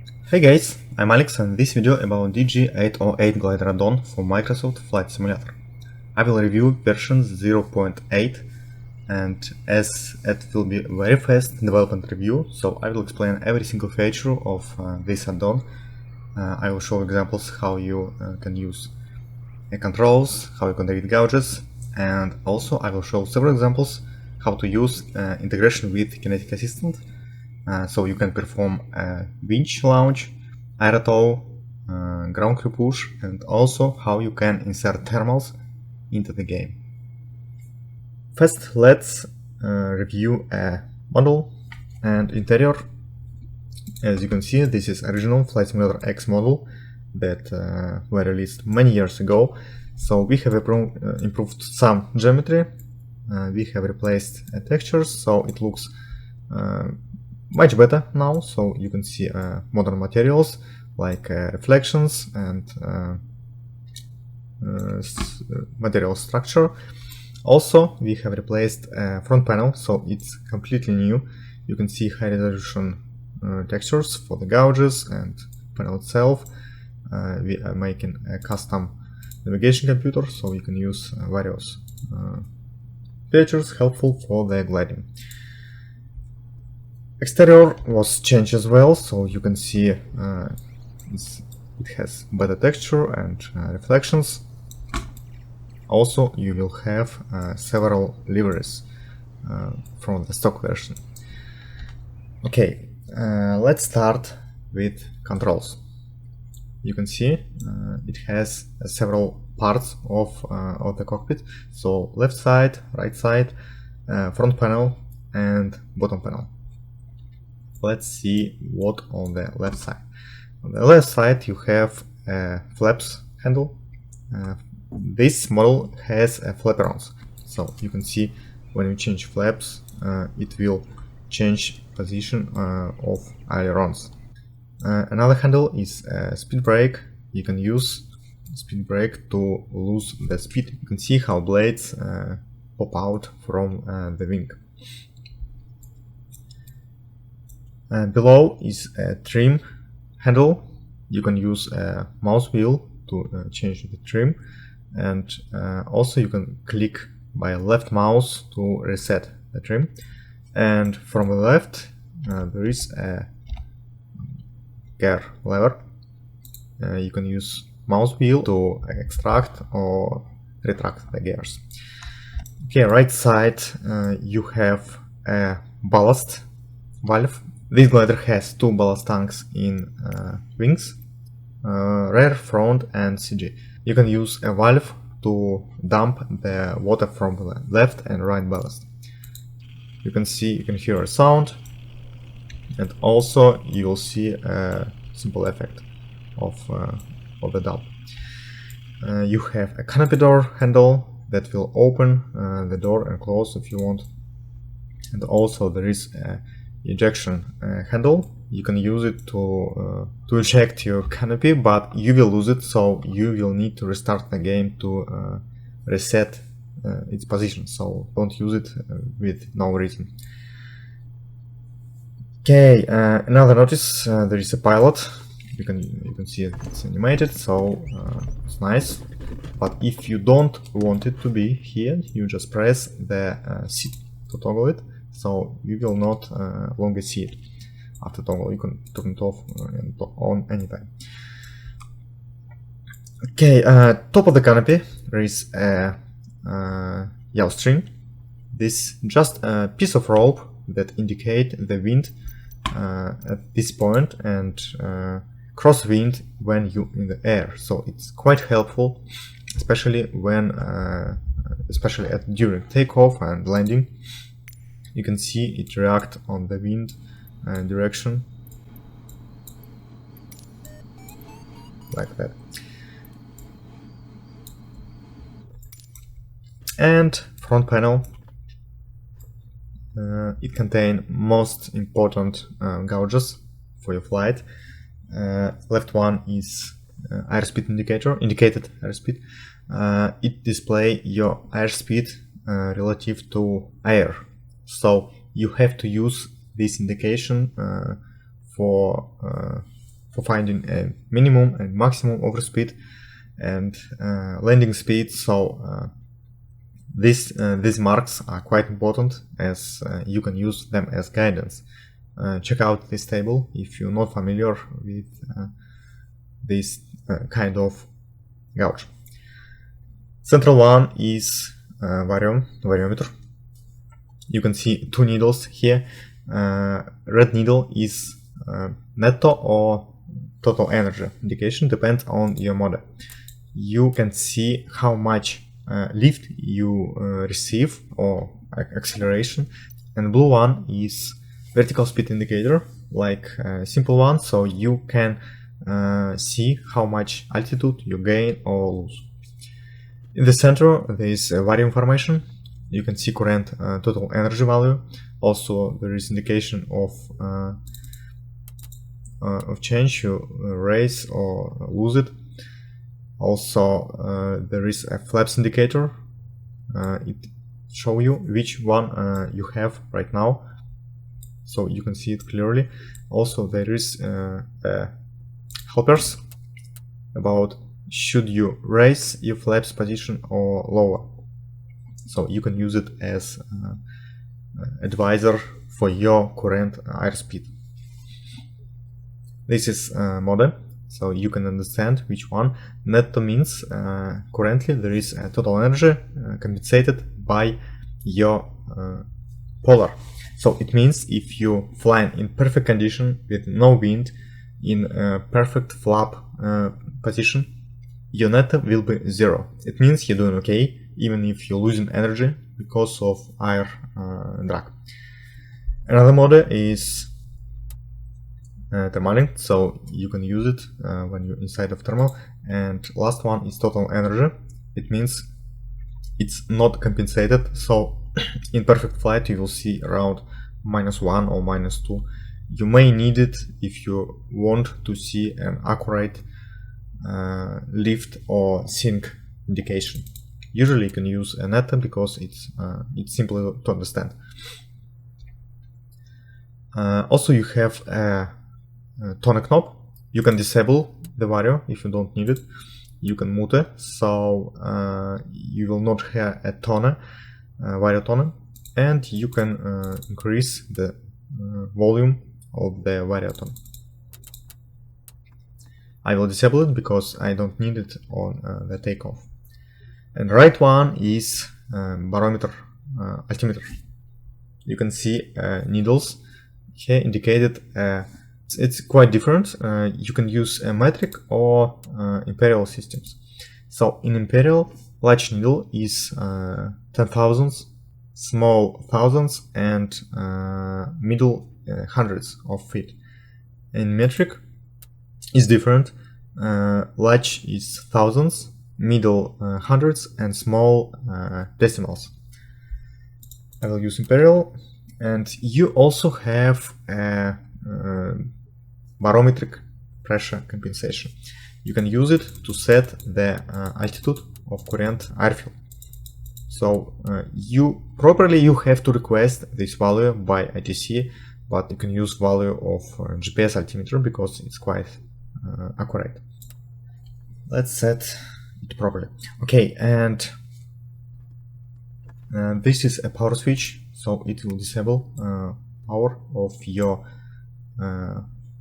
Hey guys, I'm Alex and this video about DG808 Glider add-on for Microsoft Flight Simulator. I will review version 0.8 and as it will be a very fast development review, so I will explain every single feature of this add-on. I will show examples how you can use controls, how you can read gauges, and also I will show several examples how to use integration with Kinetic Assistant. So you can perform a winch launch, aerotow, ground crew push, and also how you can insert thermals into the game. First, let's review a model and interior. As you can see, this is original Flight Simulator X model that were released many years ago. So we have improved some geometry. We have replaced textures, so it looks much better now. So you can see modern materials like reflections and material structure. Also, we have replaced front panel, so it's completely new. You can see high resolution textures for the gauges and panel itself. We are making a custom navigation computer, so you can use various features helpful for the gliding. Exterior was changed as well, so you can see it has better texture and reflections. Also, you will have several liveries from the stock version. Okay, let's start with controls. You can see it has several parts of the cockpit. So left side, right side, front panel, and bottom panel. Let's see what on the left side. On the left side, you have a flaps handle. This model has a flaperons, so you can see when you change flaps, it will change position of ailerons. Another handle is a speed brake. You can use speed brake to lose the speed. You can see how blades pop out from the wing. Below is a trim handle. You can use a mouse wheel to change the trim, and also you can click by left mouse to reset the trim. And from the left there is a gear lever. You can use mouse wheel to extract or retract the gears. Okay, right side you have a ballast valve. This glider has two ballast tanks in wings, rear, front, and CG. You can use a valve to dump the water from the left and right ballast. You can hear a sound, and also you will see a simple effect of the dump. You have a canopy door handle that will open the door and close if you want, and also there is a ejection handle. You can use it to eject your canopy, but you will lose it, so you will need to restart the game to reset its position. So don't use it with no reason. Okay, another notice: there is a pilot. You can see it's animated, so it's nice. But if you don't want it to be here, you just press the C to toggle it. So you will not longer see it after toggle. You can turn it off and on anytime. Okay, top of the canopy there is a yaw string. This just a piece of rope that indicate the wind at this point and crosswind when you in the air. So it's quite helpful, especially when during takeoff and landing. You can see it react on the wind direction, like that. And front panel, it contains most important gauges for your flight. Left one is airspeed indicated airspeed. It display your airspeed relative to air. So you have to use this indication for for finding a minimum and maximum overspeed and landing speed. So these marks are quite important, as you can use them as guidance. Check out this table if you're not familiar with this kind of gauge. Central one is variometer. You can see two needles here. Red needle is netto or total energy indication, depends on your model. You can see how much lift you receive or acceleration, and blue one is vertical speed indicator, like a simple one, so you can see how much altitude you gain or lose. In the center there is vario information. You can see current total energy value. Also there is indication of change, you raise or lose it. Also there is a flaps indicator. It shows you which one you have right now, so you can see it clearly. Also there is helpers about should you raise your flaps position or lower, so you can use it as advisor for your current airspeed. This is model, so you can understand which one. Netto means currently there is a total energy compensated by your polar. So it means if you fly in perfect condition with no wind in perfect flap position, your netto will be 0. It means you're doing okay, even if you're losing energy because of air drag. Another model is thermaling, so you can use it when you're inside of thermal. And last one is total energy. It means it's not compensated, so in perfect flight you will see around -1 or -2. You may need it if you want to see an accurate lift or sink indication. Usually you can use a netto because it's simple to understand. Also you have a tone knob. You can disable the vario if you don't need it. You can mute, so you will not have a tone, vario tone, and you can increase the volume of the vario tone. I will disable it because I don't need it on the takeoff. And right one is barometer, altimeter. You can see needles here indicated. It's quite different. You can use a metric or imperial systems. So in imperial, large needle is 10,000s, small thousands, and middle hundreds of feet. In metric is different. Large is thousands, middle hundreds, and small decimals. I will use imperial. And you also have a barometric pressure compensation. You can use it to set the altitude of current airfield. So you have to request this value by ITC, but you can use value of GPS altimeter because it's quite accurate. Let's set it properly. Okay, and this is a power switch, so it will disable power of your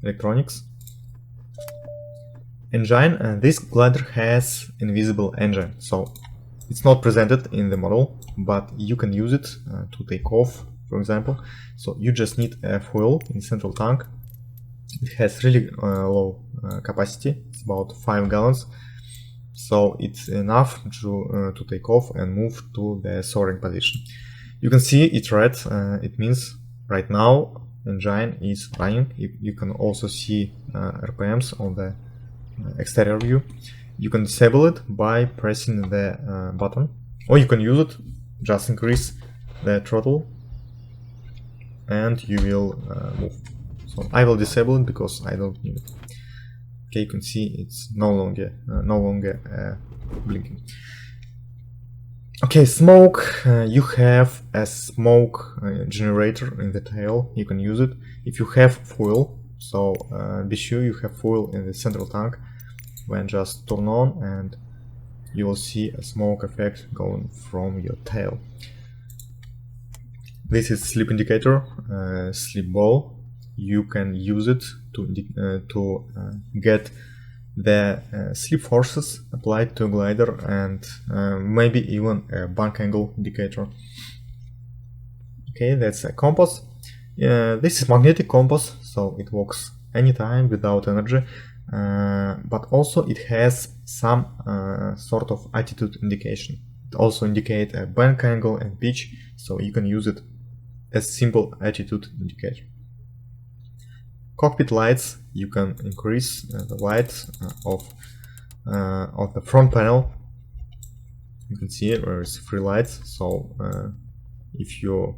electronics. Engine, this glider has invisible engine, so it's not presented in the model, but you can use it to take off, for example. So you just need a fuel in central tank. It has really low capacity, it's about 5 gallons, so it's enough to take off and move to the soaring position. You can see it's red, it means right now engine is running. You can also see RPMs on the exterior view. You can disable it by pressing the button, or you can use it, just increase the throttle and you will move. So I will disable it because I don't need it. Okay, you can see it's no longer blinking. Okay, smoke. You have a smoke generator in the tail. You can use it. If you have fuel, so be sure you have fuel in the central tank when just turn on, and you will see a smoke effect going from your tail. This is sleep indicator, sleep ball. You can use it to get the sleep forces applied to a glider, and maybe even a bank angle indicator. Okay, that's a compass. This is magnetic compass, so it works anytime without energy, but also it has some sort of attitude indication. It also indicates a bank angle and pitch, so you can use it as simple attitude indicator. Cockpit lights, you can increase the light of the front panel. You can see there is 3 lights, so if you're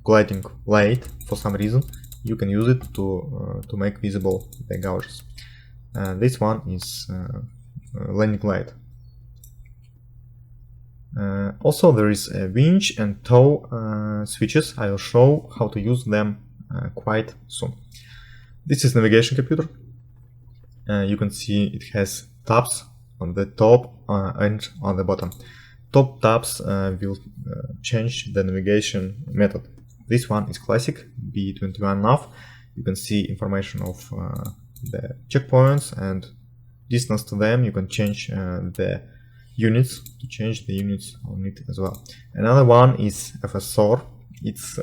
gliding late for some reason, you can use it to make visible the gouges. This one is landing light. Also there is a winch and tow switches. I will show how to use them quite soon. This is navigation computer. You can see it has tabs on the top and on the bottom. Top tabs will change the navigation method. This one is classic, B21 nav. You can see information of the checkpoints and distance to them. You can change the units, to change the units on it as well. Another one is FSOR. It's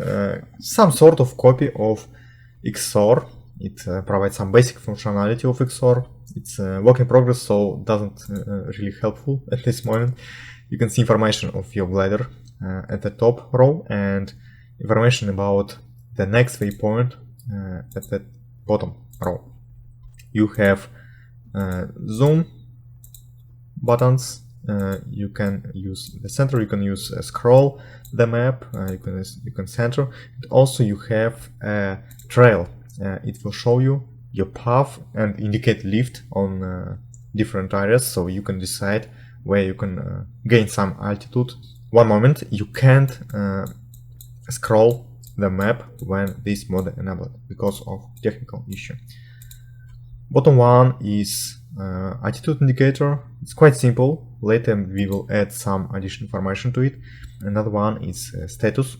some sort of copy of XOR. It provides some basic functionality of XOR. It's a work in progress, so doesn't really helpful at this moment. You can see information of your glider at the top row and information about the next waypoint at the bottom row. You have zoom buttons. You can use the center. You can use scroll the map. You can center. And also you have a trail. It will show you your path and indicate lift on different areas, so you can decide where you can gain some altitude. One moment, you can't scroll the map when this mode enabled because of technical issue. Bottom one is attitude indicator. It's quite simple. Later we will add some additional information to it. Another one is status.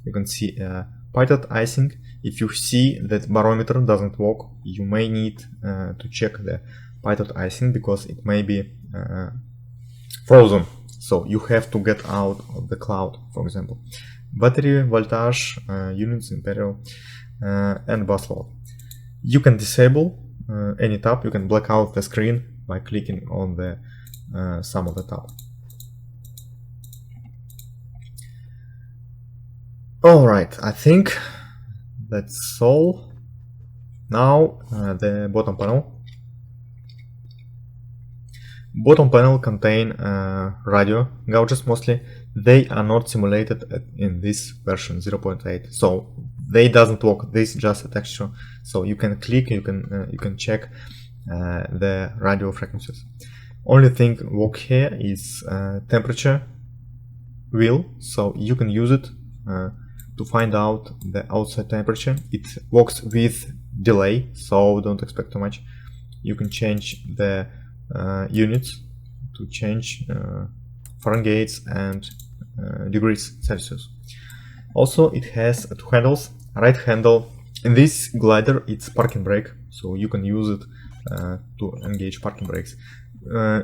You can see pilot icing. If you see that barometer doesn't work, you may need to check the pilot icing because it may be frozen. So you have to get out of the cloud, for example. Battery voltage, units, imperial, and bus load. You can disable any tab. You can black out the screen by clicking on the some of the tab. Alright, I think that's all. Now the bottom panel. Bottom panel contain radio gauges mostly. They are not simulated in this version 0.8, so they doesn't work. This is just a texture, so you can click, you can check the radio frequencies. Only thing work here is temperature wheel, so you can use it to find out the outside temperature. It works with delay, so don't expect too much. You can change the units to change Fahrenheit and degrees Celsius. Also, it has 2 handles. Right handle in this glider, it's parking brake, so you can use it to engage parking brakes.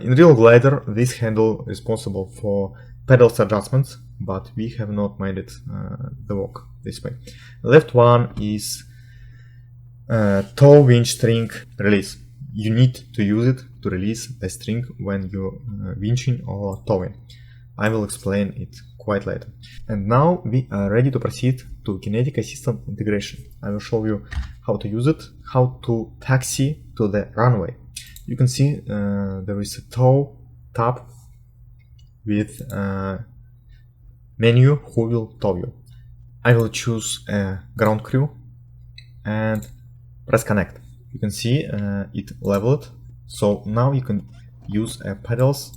In real glider, this handle is responsible for pedals adjustments, but we have not made it the work this way. Left one is tow winch string release. You need to use it to release the string when you're winching or towing. I will explain it quite later. And now we are ready to proceed to kinetic assistant integration. I will show you how to use it, how to taxi to the runway. You can see there is a tow tab with menu who will tow you. I will choose a ground crew and press connect. You can see it leveled, so now you can use pedals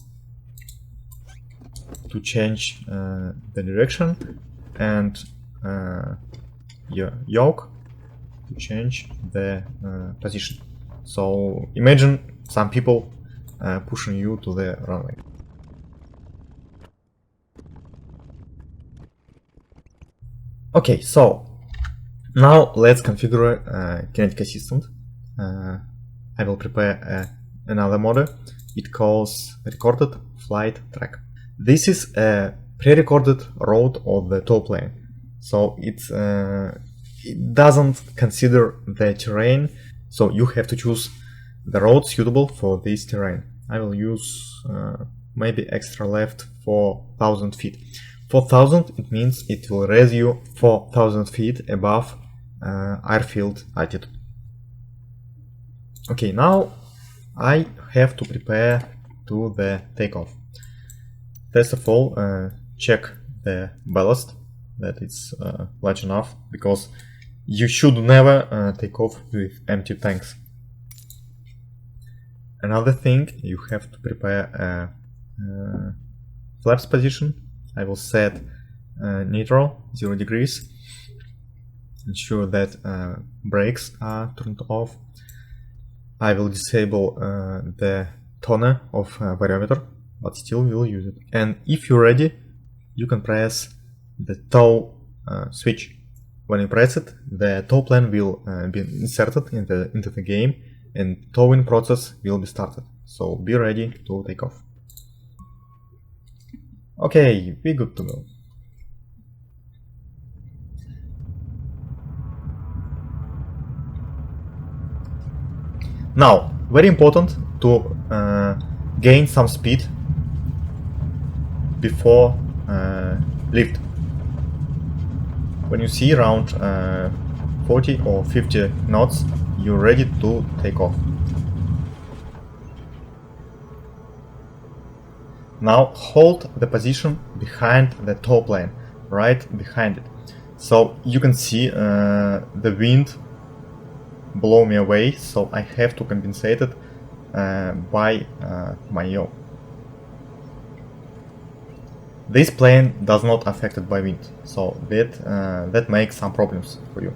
to change the direction and your yoke to change the position. So imagine some people pushing you to the runway. Okay, so now let's configure Kinetic Assistant. I will prepare another model. It calls Recorded Flight Track. This is a pre-recorded route of the top lane, so it doesn't consider the terrain, so you have to choose the road suitable for this terrain. I will use maybe extra left 4,000 feet. 4,000, it means it will raise you 4,000 feet above airfield altitude. Okay, now I have to prepare to the takeoff. First of all, check the ballast, that it's large enough, because you should never take off with empty tanks. Another thing, you have to prepare a flaps position. I will set neutral, 0 degrees. Ensure that brakes are turned off. I will disable the toner of variometer, but still will use it. And if you're ready, you can press the tow switch. When you press it, the tow plan will be inserted into the game, and towing process will be started. So be ready to take off. Okay, we're good to go. Now, very important to gain some speed before lift. When you see around 40 or 50 knots, you're ready to take off. Now hold the position behind the tow plane, right behind it. So you can see the wind blow me away, so I have to compensate it by my yaw. This plane does not affected by wind, so that makes some problems for you.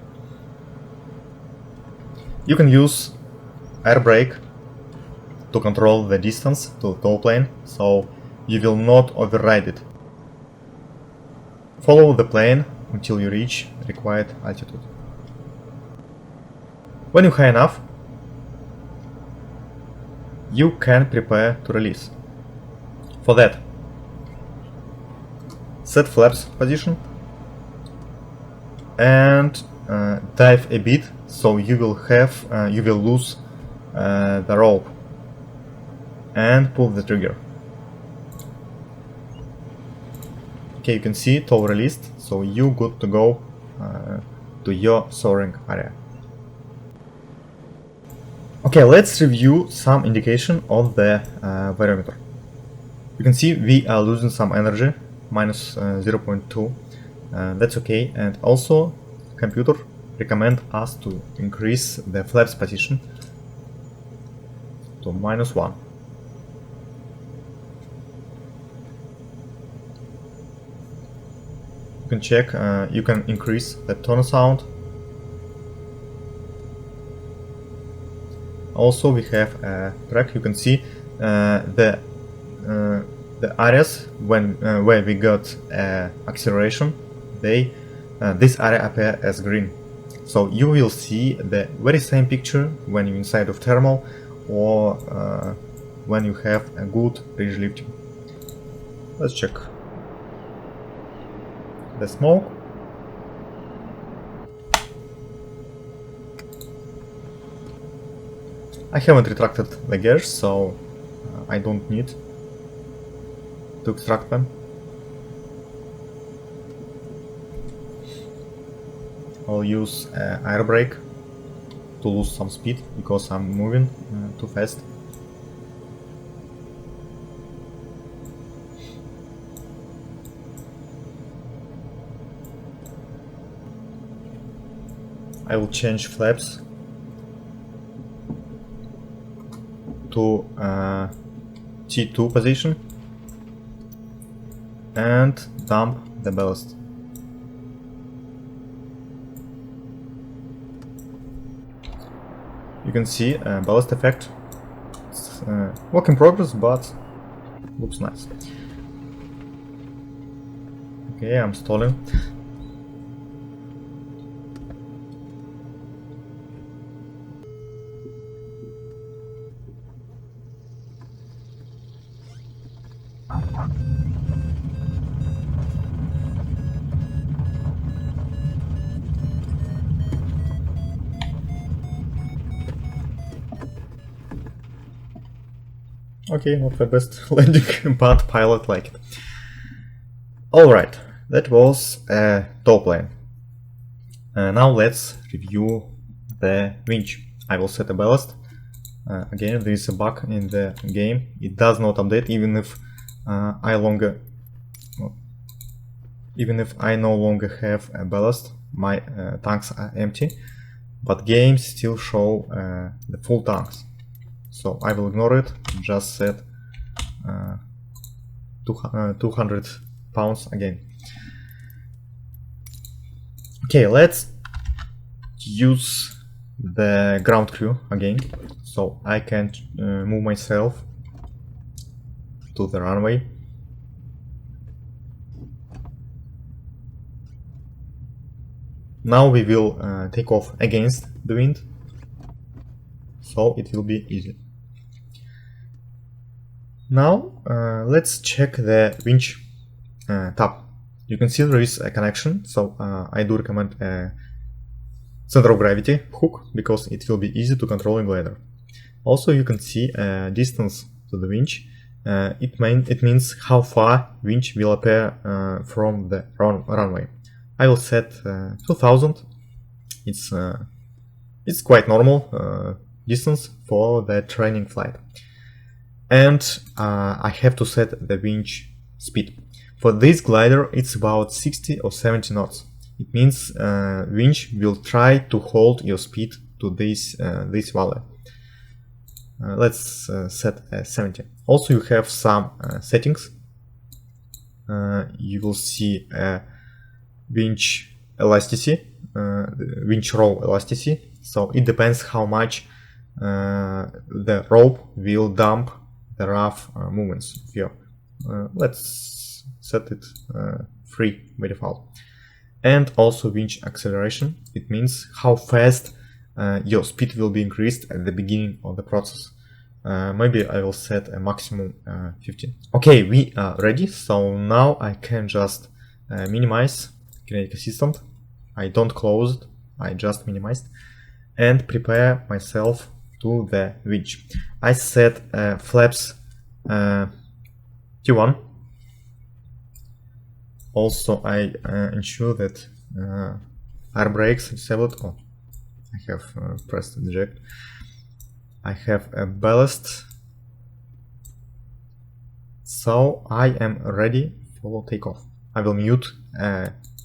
You can use air brake to control the distance to the tow plane, so you will not override it. Follow the plane until you reach required altitude. When you're high enough, you can prepare to release. For that, set flaps position and dive a bit, so you will lose the rope, and pull the trigger. Okay, you can see tow released, so you good to go to your soaring area. Okay, let's review some indication of the variometer. You can see we are losing some energy, minus 0.2. That's okay, and also computer recommend us to increase the flaps position to -1. You can check, you can increase the tone sound. Also we have a track. You can see the areas where we got acceleration, this area appear as green. So you will see the very same picture when you're inside of thermal or when you have a good ridge lifting. Let's check the smoke. I haven't retracted the gears, so I don't need to extract them. I'll use air brake to lose some speed because I'm moving too fast. I will change flaps to T2 position and dump the ballast. You can see ballast effect. It's work in progress, but looks nice. Okay, I'm stalling. Okay, not the best landing, but pilot like it. Alright, that was a tow plane. Now let's review the winch. I will set a ballast. Again, there is a bug in the game. It does not update even if I no longer have a ballast. My tanks are empty, but games still show the full tanks. So I will ignore it. Just set 200 pounds again. Okay, let's use the ground crew again, so I can move myself to the runway. Now we will take off against the wind, so it will be easy. Now let's check the winch tab. You can see there is a connection, so I do recommend a center of gravity hook because it will be easy to control in glider. Also, you can see a distance to the winch. It means how far winch will appear from the runway. I will set 2000. It's quite normal distance for the training flight. And I have to set the winch speed. For this glider, it's about 60 or 70 knots. It means winch will try to hold your speed to this value. Let's set 70. Also, you have some settings. You will see winch elasticity, winch row elasticity. So it depends how much the rope will dump the rough movements of your. Let's set it free by default. And also winch acceleration. It means how fast your speed will be increased at the beginning of the process. Maybe I will set a maximum 15. Okay, we are ready. So now I can just minimize kinetic assistant. I don't close it, I just minimized, and prepare myself to the winch. I set flaps T1. Also, I ensure that air brakes disabled. Oh, I have pressed eject. I have a ballast, so I am ready for takeoff. I will mute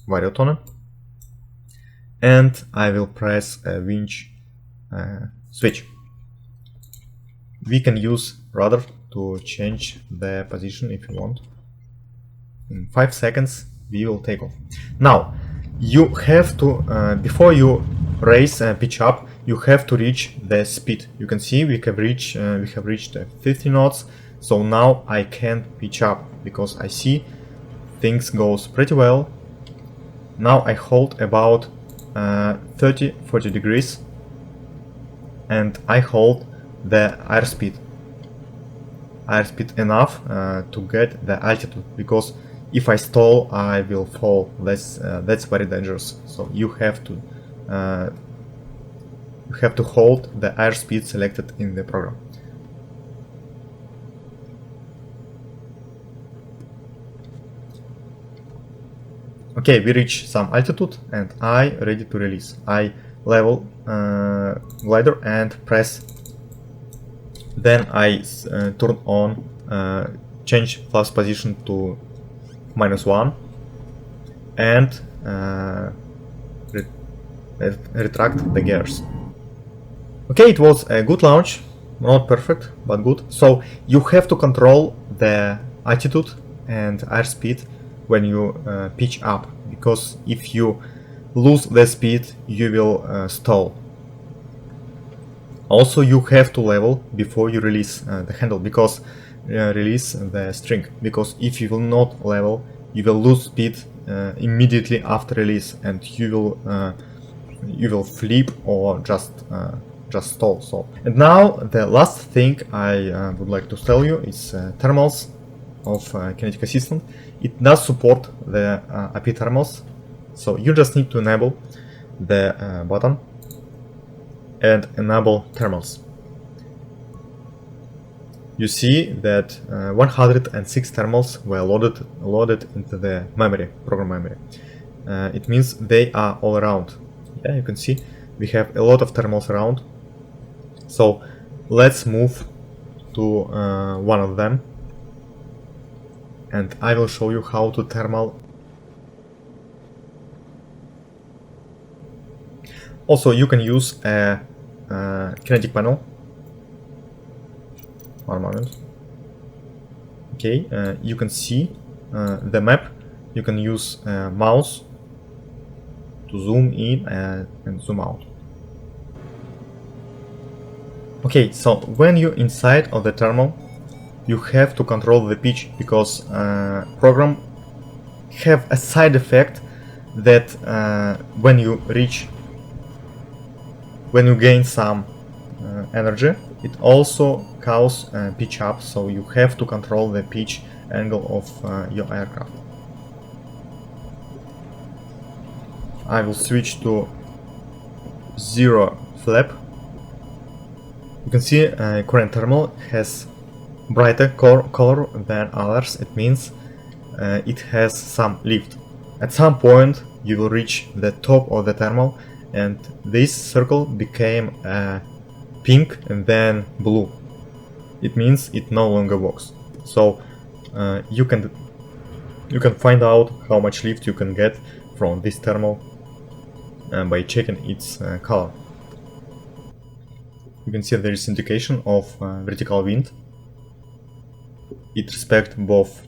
Variotone and I will press a winch switch. We can use rudder to change the position if you want. In 5 seconds we will take off. Now you have to, before you raise and pitch up, you have to reach the speed. You can see we have reached 50 knots. So now I can pitch up because I see things goes pretty well. Now I hold about 30-40 degrees and I hold the airspeed enough to get the altitude, because if I stall I will fall. That's very dangerous. So you have to hold the airspeed selected in the program. Okay, we reach some altitude and I ready to release. I level glider and press. Then I turn on change flaps position to -1 and retract the gears. Okay, it was a good launch, not perfect but good. So you have to control the altitude and airspeed when you pitch up, because if you lose the speed you will stall. Also, you have to level before you release the handle, because release the string, because if you will not level, you will lose speed immediately after release, and you will flip or just stall. So, and now the last thing I would like to tell you is thermals of Kinetic Assistant. It does support the API thermals, so you just need to enable the button and enable thermals. You see that 106 thermals were loaded into the memory, program memory. It means they are all around. Yeah, you can see we have a lot of thermals around. So let's move to one of them, and I will show you how to thermal. Also, you can use a kinetic panel. One moment. Okay, you can see the map. You can use mouse to zoom in and zoom out. Okay, so when you're inside of the thermal, you have to control the pitch, because program have a side effect that when you gain some energy, it also causes pitch up, so you have to control the pitch angle of your aircraft. I will switch to 0 flap. You can see current thermal has brighter color than others. It means it has some lift. At some point you will reach the top of the thermal, and this circle became pink and then blue. It means it no longer works. So you can find out how much lift you can get from this thermal by checking its color. You can see there is indication of vertical wind. It respects both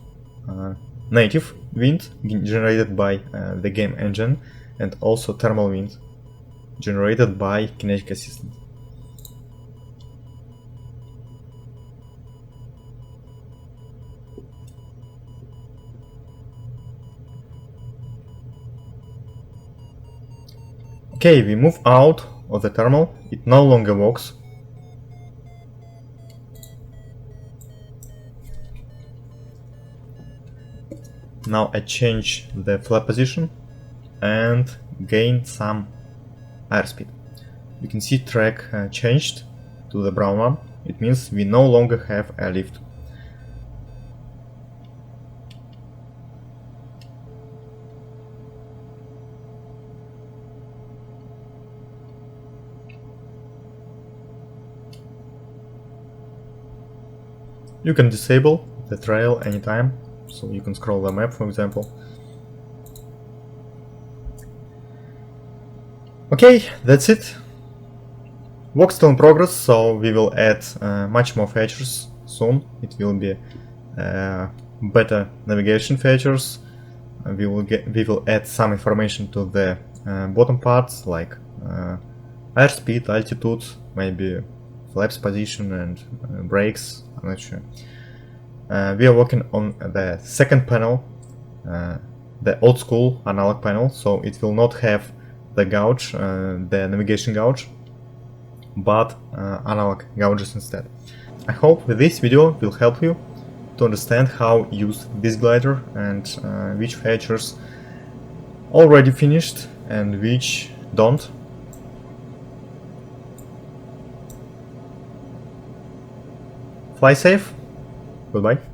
native wind generated by the game engine and also thermal wind generated by Kinetic Assistant. Okay, we move out of the thermal. It no longer works. Now I change the flap position and gain some airspeed. You can see track changed to the brown one. It means we no longer have a lift. You can disable the trail anytime, so you can scroll the map, for example. Okay, that's it. Work still in progress, so we will add much more features soon. It will be better navigation features. We will add some information to the bottom parts, like airspeed, altitude, maybe flaps position and brakes. I'm not sure. We are working on the second panel, the old school analog panel, so it will not have the gauge, the navigation gauge, but analog gauges instead. I hope this video will help you to understand how to use this glider and which features already finished and which don't. Fly safe. Goodbye.